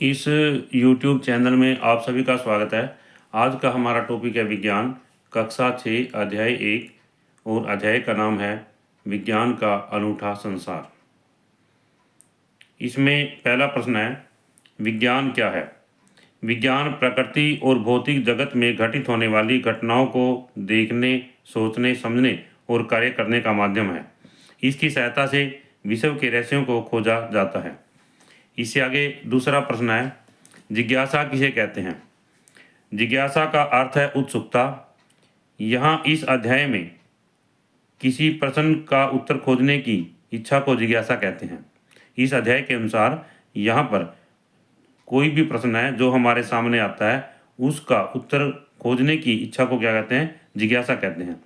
इस YouTube channel में आप सभी का स्वागत है। आज का हमारा टॉपिक है विज्ञान, कक्षा 6 अध्याय 1 और अध्याय का नाम है विज्ञान का अनूठा संसार। इसमें पहला प्रश्न है, विज्ञान क्या है? विज्ञान प्रकृति और भौतिक जगत में घटित होने वाली घटनाओं को देखने, सोचने, समझने और कार्य करने का माध्यम है। इसकी सहायता से विश्व के रहस्यों को खोजा जाता है। इससे आगे दूसरा प्रश्न है, जिज्ञासा किसे कहते हैं? जिज्ञासा का अर्थ है उत्सुकता। यहाँ इस अध्याय में किसी प्रश्न का उत्तर खोजने की इच्छा को जिज्ञासा कहते हैं। इस अध्याय के अनुसार यहाँ पर कोई भी प्रश्न है जो हमारे सामने आता है, उसका उत्तर खोजने की इच्छा को क्या कहते हैं? जिज्ञासा कहते हैं।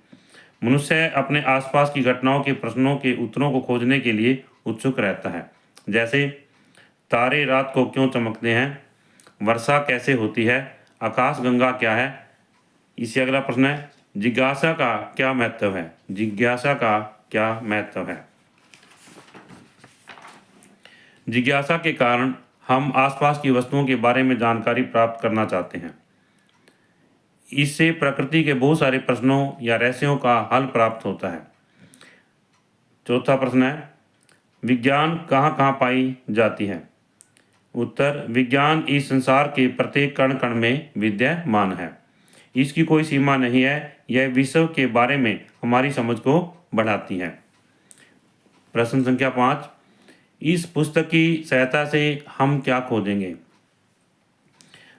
मनुष्य अपने आसपास की घटनाओं के प्रश्नों के उत्तरों को खोजने के लिए उत्सुक रहता है। जैसे तारे रात को क्यों चमकते हैं, वर्षा कैसे होती है, आकाशगंगा क्या है। इससे अगला प्रश्न है, जिज्ञासा का क्या महत्व है? जिज्ञासा का क्या महत्व है? जिज्ञासा के कारण हम आसपास की वस्तुओं के बारे में जानकारी प्राप्त करना चाहते हैं। इससे प्रकृति के बहुत सारे प्रश्नों या रहस्यों का हल प्राप्त होता है। चौथा प्रश्न है, विज्ञान कहाँ कहाँ पाई जाती है? उत्तर, विज्ञान इस संसार के प्रत्येक कण कण में विद्यमान है। इसकी कोई सीमा नहीं है। यह विश्व के बारे में हमारी समझ को बढ़ाती है। प्रश्न संख्या 5, इस पुस्तक की सहायता से हम क्या खोजेंगे?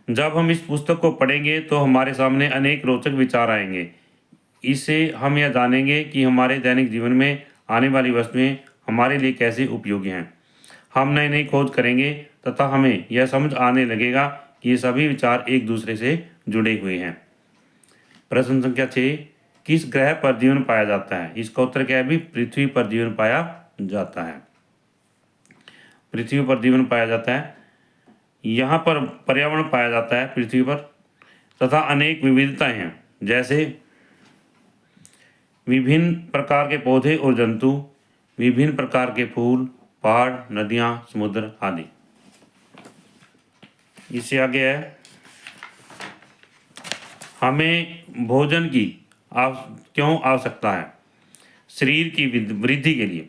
जब हम इस पुस्तक को पढ़ेंगे तो हमारे सामने अनेक रोचक विचार आएंगे। इससे हम यह जानेंगे कि हमारे दैनिक जीवन में आने वाली वस्तुएं हमारे लिए कैसे उपयोगी हैं। हम नई नई खोज करेंगे तथा हमें यह समझ आने लगेगा कि ये सभी विचार एक दूसरे से जुड़े हुए हैं। प्रश्न संख्या 6, किस ग्रह पर जीवन पाया जाता है? इसका उत्तर क्या है भी? पृथ्वी पर जीवन पाया जाता है। पृथ्वी पर जीवन पाया जाता है। यहाँ पर पर्यावरण पाया जाता है पृथ्वी पर, तथा अनेक विविधताएं हैं। जैसे विभिन्न प्रकार के पौधे और जंतु, विभिन्न प्रकार के फूल, पहाड़, नदियाँ, समुद्र आदि। इससे आगे है, हमें भोजन की क्यों आवश्यकता है? शरीर की वृद्धि के लिए।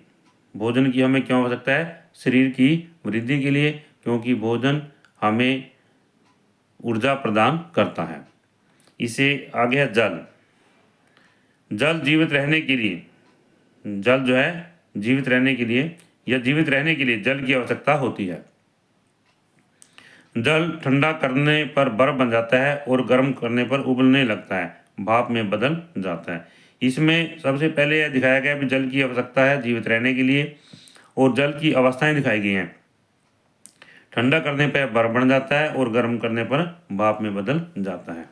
भोजन की हमें क्यों आवश्यकता है? शरीर की वृद्धि के लिए, क्योंकि भोजन हमें ऊर्जा प्रदान करता है। इसे आगे है जल। जल जीवित रहने के लिए, जल जो है जीवित रहने के लिए या जीवित रहने के लिए जल की आवश्यकता होती है। जल ठंडा करने पर बर्फ बन जाता है और गर्म करने पर उबलने लगता है, भाप में बदल जाता है। इसमें सबसे पहले यह दिखाया गया कि जल की आवश्यकता है जीवित रहने के लिए, और जल की अवस्थाएं दिखाई गई हैं। ठंडा करने पर बर्फ बन जाता है और गर्म करने पर भाप में बदल जाता है।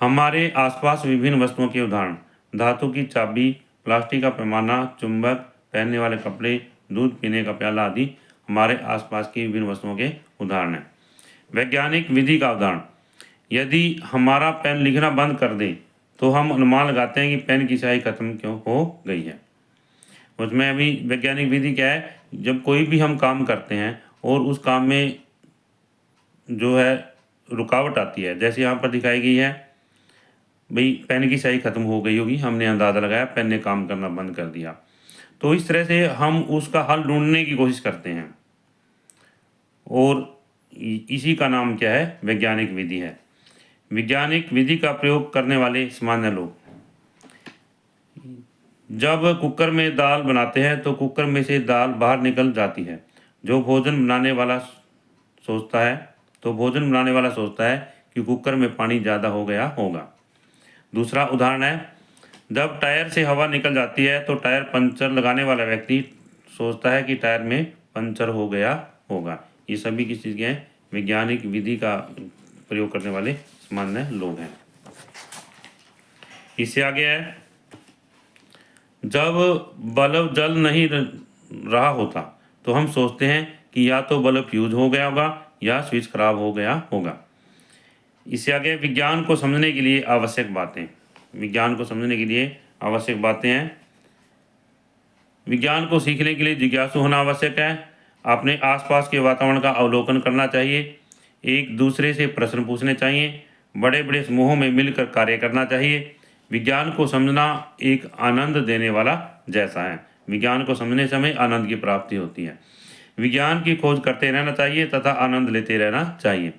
हमारे आसपास विभिन्न वस्तुओं के उदाहरण, धातु की चाबी, प्लास्टिक का पैमाना, चुंबक, पहनने वाले कपड़े, दूध पीने का प्याला आदि हमारे आसपास की विभिन्न वस्तुओं के उदाहरण हैं। वैज्ञानिक विधि का उदाहरण, यदि हमारा पेन लिखना बंद कर दे तो हम अनुमान लगाते हैं कि पेन की स्याही खत्म क्यों हो गई है। उसमें अभी वैज्ञानिक विधि क्या है? जब कोई भी हम काम करते हैं और उस काम में जो है रुकावट आती है, जैसे यहाँ पर दिखाई गई है, भाई पेन की स्याही खत्म हो गई होगी, हमने अंदाज़ा लगाया, पेन ने काम करना बंद कर दिया। तो इस तरह से हम उसका हल ढूंढने की कोशिश करते हैं, और इसी का नाम क्या है? वैज्ञानिक विधि है। वैज्ञानिक विधि का प्रयोग करने वाले सामान्य लोग, जब कुकर में दाल बनाते हैं तो कुकर में से दाल बाहर निकल जाती है। जो भोजन बनाने वाला सोचता है कि कुकर में पानी ज़्यादा हो गया होगा। दूसरा उदाहरण है, जब टायर से हवा निकल जाती है तो टायर पंचर लगाने वाला व्यक्ति सोचता है कि टायर में पंचर हो गया होगा। ये सभी किस चीज़ के हैं? वैज्ञानिक विधि का प्रयोग करने वाले सामान्य लोग हैं। इससे आगे है, जब बल्ब जल नहीं रहा होता तो हम सोचते हैं कि या तो बल्ब फ्यूज हो गया होगा या स्विच खराब हो गया होगा। इससे आगे, विज्ञान को समझने के लिए आवश्यक बातें। विज्ञान को समझने के लिए आवश्यक बातें हैं। विज्ञान को सीखने के लिए जिज्ञासु होना आवश्यक है। अपने आसपास के वातावरण का अवलोकन करना चाहिए, एक दूसरे से प्रश्न पूछने चाहिए, बड़े बड़े समूहों में मिलकर कार्य करना चाहिए। विज्ञान को समझना एक आनंद देने वाला जैसा है। विज्ञान को समझने समय आनंद की प्राप्ति होती है। विज्ञान की खोज करते रहना चाहिए तथा आनंद लेते रहना चाहिए।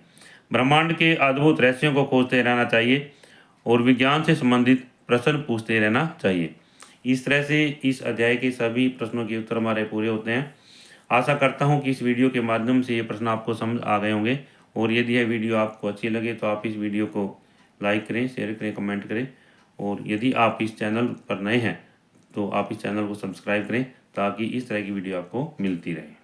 ब्रह्मांड के अद्भुत रहस्यों को खोजते रहना चाहिए और विज्ञान से संबंधित प्रश्न पूछते रहना चाहिए। इस तरह से इस अध्याय के सभी प्रश्नों के उत्तर हमारे पूरे होते हैं। आशा करता हूँ कि इस वीडियो के माध्यम से ये प्रश्न आपको समझ आ गए होंगे, और यदि यह वीडियो आपको अच्छी लगे तो आप इस वीडियो को लाइक करें, शेयर करें, कमेंट करें, और यदि आप इस चैनल पर नए हैं तो आप इस चैनल को सब्सक्राइब करें ताकि इस तरह की वीडियो आपको मिलती रहे।